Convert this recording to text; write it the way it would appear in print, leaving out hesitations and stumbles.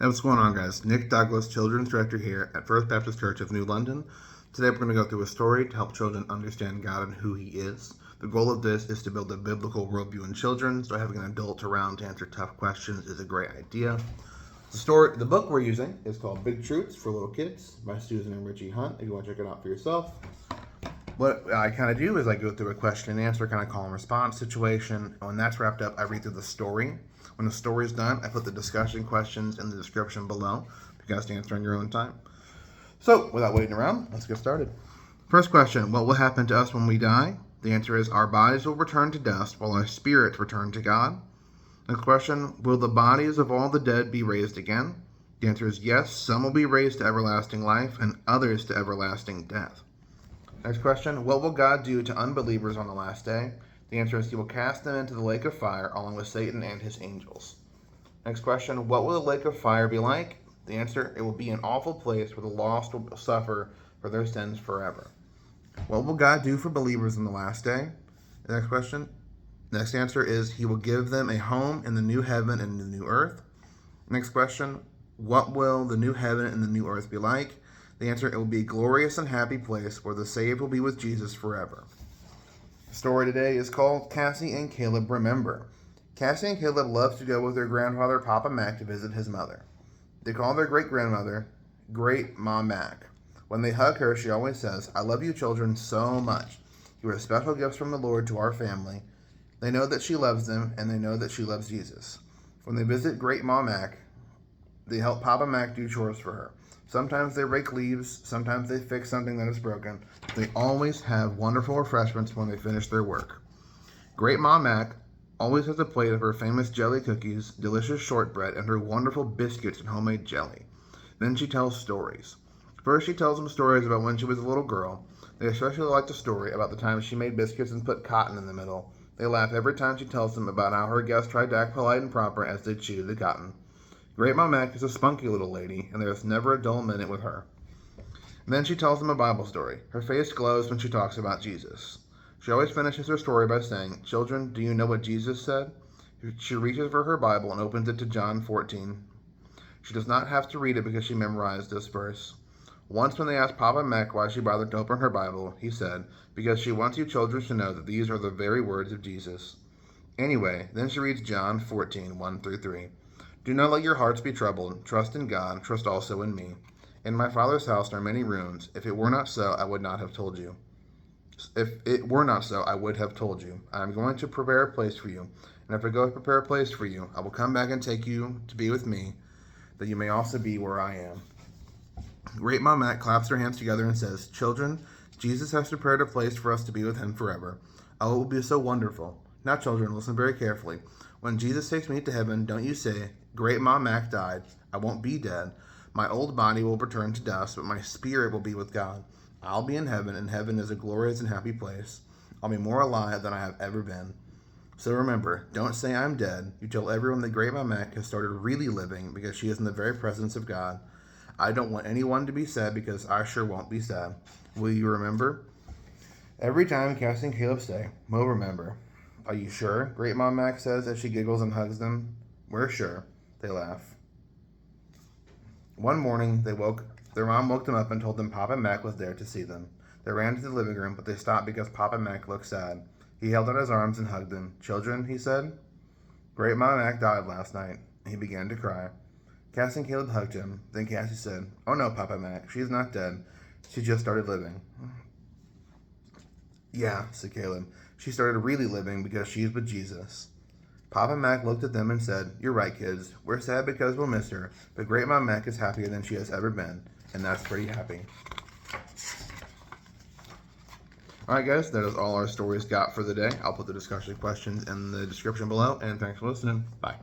Hey, what's going on, guys? Nick Douglas, Children's Director here at First Baptist Church of New London. Today we're going to go through a story to help children understand God and who He is. The goal of this is to build a biblical worldview in children, so having an adult around to answer tough questions is a great idea. The book we're using is called Big Truths for Little Kids by Susan and Richie Hunt, if you want to check it out for yourself. What I kind of do is I go through a question and answer, kind of call and response situation, and when that's wrapped up, I read through the story. When the story is done, I put the discussion questions in the description below for you guys to answer on your own time. So, without waiting around, let's get started. First question, what will happen to us when we die? The answer is our bodies will return to dust while our spirits return to God. Next question, will the bodies of all the dead be raised again? The answer is yes, some will be raised to everlasting life and others to everlasting death. Next question, what will God do to unbelievers on the last day? The answer is He will cast them into the lake of fire along with Satan and his angels. Next question, what will the lake of fire be like? The answer, it will be an awful place where the lost will suffer for their sins forever. What will God do for believers in the last day? The next question, next answer is He will give them a home in the new heaven and the new earth. Next question, what will the new heaven and the new earth be like? The answer, it will be a glorious and happy place where the saved will be with Jesus forever. The story today is called Cassie and Caleb Remember. Cassie and Caleb loved to go with their grandfather, Papa Mac, to visit his mother. They call their great-grandmother Great Mom Mac. When they hug her, she always says, I love you children so much. You are special gifts from the Lord to our family. They know that she loves them, and they know that she loves Jesus. When they visit Great Mom Mac, they help Papa Mac do chores for her. Sometimes they rake leaves, sometimes they fix something that is broken. They always have wonderful refreshments when they finish their work. Great Mom Mac always has a plate of her famous jelly cookies, delicious shortbread, and her wonderful biscuits and homemade jelly. Then she tells stories. First, she tells them stories about when she was a little girl. They especially like the story about the time she made biscuits and put cotton in the middle. They laugh every time she tells them about how her guests tried to act polite and proper as they chewed the cotton. Great Mom Mac is a spunky little lady, and there is never a dull minute with her. Then she tells them a Bible story. Her face glows when she talks about Jesus. She always finishes her story by saying, Children, do you know what Jesus said? She reaches for her Bible and opens it to John 14. She does not have to read it because she memorized this verse. Once when they asked Papa Mac why she bothered to open her Bible, he said, because she wants you children to know that these are the very words of Jesus. Anyway, then she reads John 14, 1 through 3. Do not let your hearts be troubled. Trust in God. Trust also in me. In my Father's house are many rooms. If it were not so, I would not have told you. If it were not so, I would have told you. I am going to prepare a place for you. And if I go to prepare a place for you, I will come back and take you to be with me, that you may also be where I am. Great Mom Mac claps her hands together and says, Children, Jesus has prepared a place for us to be with Him forever. Oh, it will be so wonderful. Now, children, listen very carefully. When Jesus takes me to heaven, don't you say, Great Mom Mac died. I won't be dead. My old body will return to dust, but my spirit will be with God. I'll be in heaven, and heaven is a glorious and happy place. I'll be more alive than I have ever been. So remember, don't say I'm dead. You tell everyone that Great Mom Mac has started really living because she is in the very presence of God. I don't want anyone to be sad because I sure won't be sad. Will you remember? Every time Cassie and Caleb say, we'll remember. Are you sure? Great Mom Mac says as she giggles and hugs them. We're sure. They laugh. One morning, their mom woke them up and told them Papa Mac was there to see them. They ran to the living room, but they stopped because Papa Mac looked sad. He held out his arms and hugged them. Children, he said, Great Mom Mac died last night. He began to cry. Cassie and Caleb hugged him. Then Cassie said, Oh no, Papa Mac, she's not dead. She just started living. Yeah, said Caleb. She started really living because she's with Jesus. Papa Mac looked at them and said, You're right, kids. We're sad because we'll miss her, but Great Mom Mac is happier than she has ever been, and that's pretty happy. Alright guys, that is all our stories got for the day. I'll put the discussion questions in the description below, and thanks for listening. Bye.